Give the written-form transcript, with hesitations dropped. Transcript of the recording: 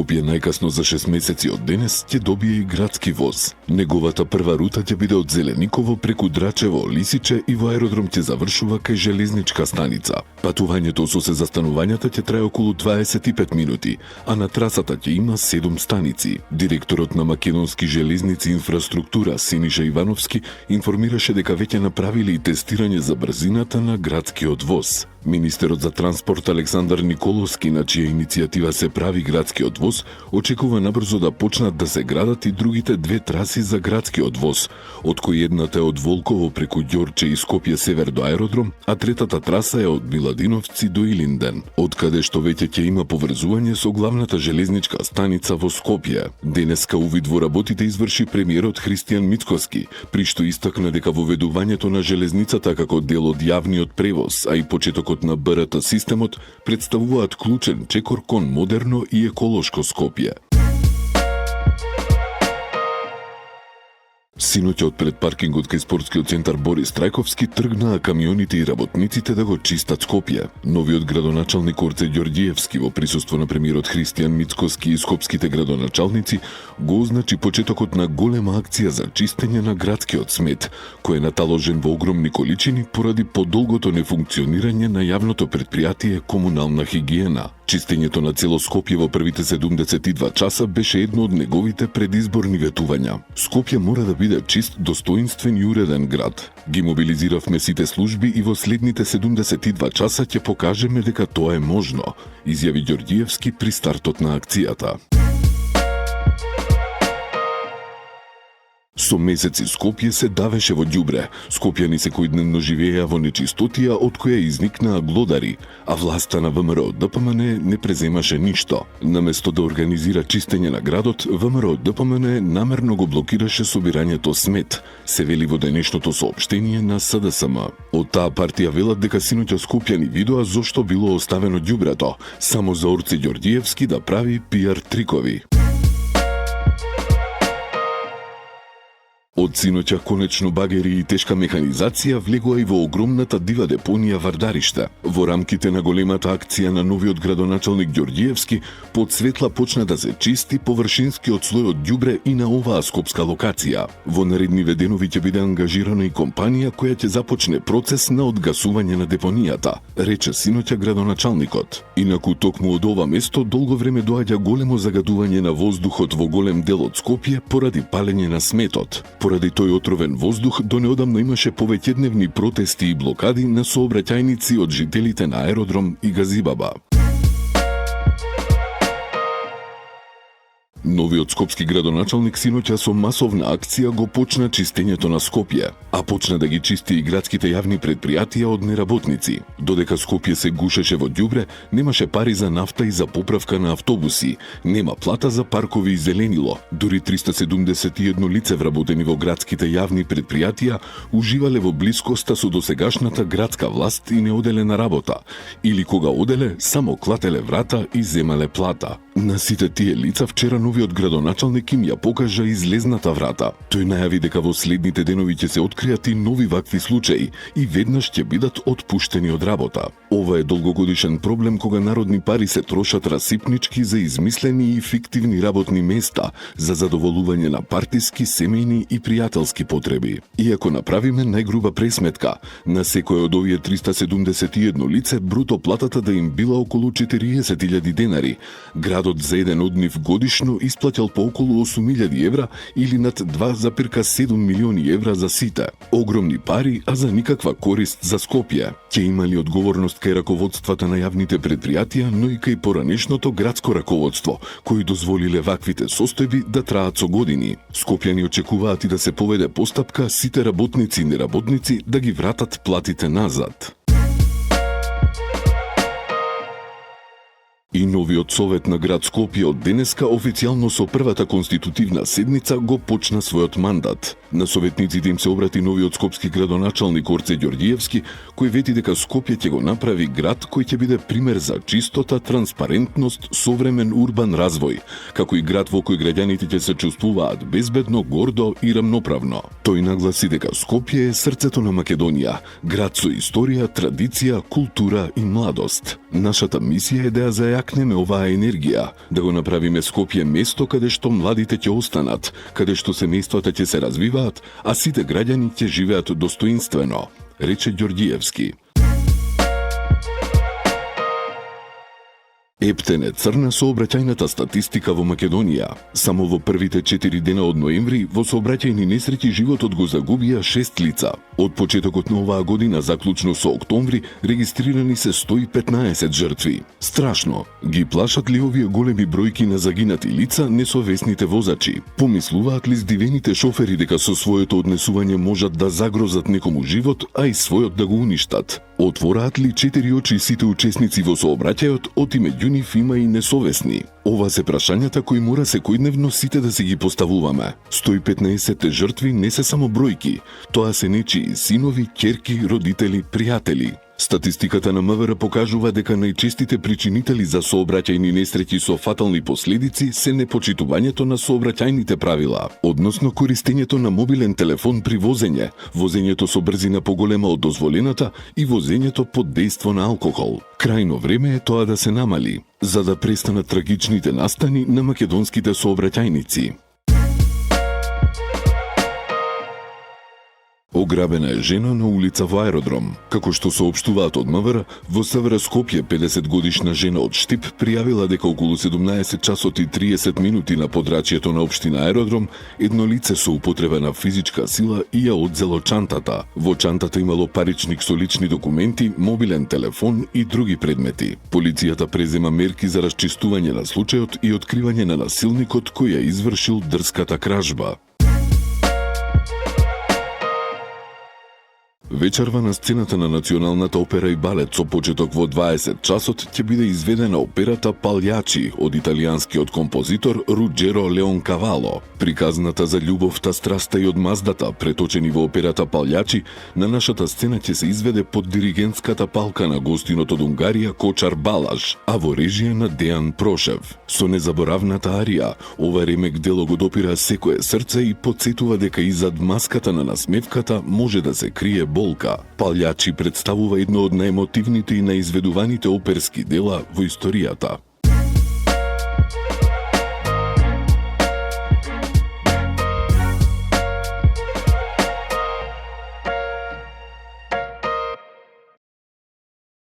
Скопје најкасно за 6 месеци од денес ќе добие и градски воз. Неговата прва рута ќе биде од Зелениково преку Драчево, Лисиче и во аеродром ќе завршува кај железничка станица. Патувањето со се застанувањата ќе трае околу 25 минути, а на трасата ќе има 7 станици. Директорот на Македонски железници инфраструктура Синиша Ивановски информираше дека веќе направиле и тестирање за брзината на градскиот воз. Министерот за транспорт Александар Николовски, на чија иницијатива се прави градскиот воз, очекува набрзо да почнат да се градат и другите две траси за градскиот воз, од кои едната е од Волково преку Ѓорче и Скопје север до аеродром, а третата траса е од Миладиновци до Илинден, од каде што веќе ќе има поврзување со главната железничка станица во Скопје. Денеска увид во работите изврши премиерот Христијан Мицкоски, при што истакна дека воведувањето на железницата како дел од јавниот превоз, а и почетокот на БРТ системот представуваат клучен чекор кон модерно и еколошко Скопје. Синоќа од пред паркингот кај спортскиот центар Борис Трајковски тргнаа камионите и работниците да го чистат Скопје. Новиот градоначалник Орце Ѓорѓиевски во присуство на премиерот Христијан Мицкоски и скопските градоначалници го означи почетокот на голема акција за чистење на градскиот смет, кој е наталожен во огромни количини поради подолгото нефункционирање на јавното предпријатие Комунална хигиена. Чистењето на цело Скопје во првите 72 часа беше едно од неговите предизборни ветувања. Скопје мора да биде чист, достоинствен и уреден град. Ги мобилизиравме сите служби и во следните 72 часа ќе покажеме дека тоа е можно, изјави Ѓорѓиевски при стартот на акцијата. Со месеци Скопје се давеше во ѓубре. Скопјани секојдневно живееа во нечистотија од која изникнаа глодари, а власта на ВМРО ДПМН не преземаше ништо. Наместо да организира чистење на градот, ВМРО ДПМН намерно го блокираше собирањето смет, се вели во денешното соопштение на СДСМ. Од таа партија велат дека синоќа скопјани видоа зошто било оставено ѓубрето, само за Орце Ѓорѓиевски да прави пиар трикови. Од синоќа конечно багери и тешка механизација влегоа и во огромната дива депонија Вардариште. Во рамките на големата акција на новиот градоначалник Ѓорѓиевски, под светла почна да се чисти површинскиот слој од ѓубре и на оваа скопска локација. Во наредниве денови ќе биде ангажирана и компанија која ќе започне процес на одгасување на депонијата, рече синоќа градоначалникот. Инаку токму од ова место долго време доаѓа големо загадување на воздухот во голем дел од Скопје поради палење на сметот. Поради тој отровен воздух, до неодамно имаше повеќедневни протести и блокади на сообраќајници од жителите на аеродром и Газибаба. Новиот скопски градоначалник синоќа со масовна акција го почна чистењето на Скопје, а почна да ги чисти и градските јавни предпријатија од неработници. Додека Скопје се гушеше во ѓубре, немаше пари за нафта и за поправка на автобуси, нема плата за паркови и зеленило. Дури 371 лице вработени во градските јавни предпријатија уживале во блискоста со досегашната градска власт и не оделе на работа, или кога оделе, само клателе врата и земале плата. На сите тие лица вчера новиот градоначалник им ја покажа излезната врата. Тој најави дека во следните денови ќе се откријат и нови вакви случаи и веднаш ќе бидат отпуштени од работа. Ова е долгогодишен проблем кога народни пари се трошат расипнички за измислени и фиктивни работни места за задоволување на партиски, семејни и пријателски потреби. Иако направиме најгруба пресметка, на секој од овие 371 лице бруто платата да им била околу 40.000 денари, градот за еден од нив годишно исплаќал по околу 8.000 евра или над 2,7 милиони евра за сите. Огромни пари, а за никаква корист за Скопје. Ќе имали одговорност кај раководствата на јавните предпријатија, но и кај поранешното градско раководство, кои дозволиле ваквите состојби да траат со години. Скопјани очекуваат и да се поведе постапка сите работници и неработници да ги вратат платите назад. И новиот совет на град Скопје од денеска официјално со првата конститутивна седница го почна својот мандат. На советниците им се обрати новиот скопски градоначалник Орце Ѓорѓиевски, кој вети дека Скопје ќе го направи град кој ќе биде пример за чистота, транспарентност, современ урбан развој, како и град во кој граѓаните ќе се чувствуваат безбедно, гордо и рамноправно. Тој нагласи дека Скопје е срцето на Македонија, град со историја, традиција, култура и младост. Нашата мисија е да ја зајакнеме оваа енергија, да го направиме Скопје место каде што младите ќе останат, каде што семејствата ќе се развиваат, а сите граѓани ќе живеат достоинствено, рече Ѓорѓиевски. Ептен е црна сообраќајната статистика во Македонија. Само во првите 4 дена од ноември во сообраќајни несреќи животот го загубија 6 лица. Од почетокот на оваа година заклучно со октомври регистрирани се 115 жртви. Страшно, ги плашат ли овие големи бројки на загинати лица несовесните возачи? Помислуваат ли здивените шофери дека со своето однесување можат да загрозат некому живот, а и својот да го уништат? Отвораат ли 4 очи сите учесници во сообраќајот, оти меѓу нив има и несовесни? Ова се прашањата кои мора секојдневно сите да си ги поставуваме. 115 жртви не се само бројки, тоа се нечии синови, ќерки, родители, пријатели. Статистиката на МВР покажува дека најчестите причинители за сообраќајни несреќи со фатални последици се непочитувањето на сообраќајните правила, односно користењето на мобилен телефон при возење, возењето со брзина поголема од дозволената и возењето под дејство на алкохол. Крајно време е тоа да се намали, за да престанат трагичните настани на македонските сообраќајници. Ограбена е жена на улица во аеродром. Како што соопштуваат од МВР, во СВР Скопје 50-годишна жена од Штип пријавила дека околу 17 часот и 30 минути на подрачјето на општина Аеродром едно лице со употреба на физичка сила и ја одзело чантата. Во чантата имало паричник со лични документи, мобилен телефон и други предмети. Полицијата презема мерки за расчистување на случајот и откривање на насилникот кој ја извршил дрската кражба. Вечерва на сцената на Националната опера и балет со почеток во 20 часот ќе биде изведена операта Палјачи од италијанскиот композитор Руџеро Леонкавало. Приказната за љубовта, страста и одмаздата, преточени во операта Палјачи, на нашата сцена ќе се изведе под диригентската палка на гостинот од Унгарија Кочар Балаш, а во режија на Дејан Прошев. Со незаборавната арија, ова ремек дело го допира секое срце и потсетува дека изад маската на насмевката може да се крие болка. Палјачи представува едно од најемотивните и најизведуваните оперски дела во историјата.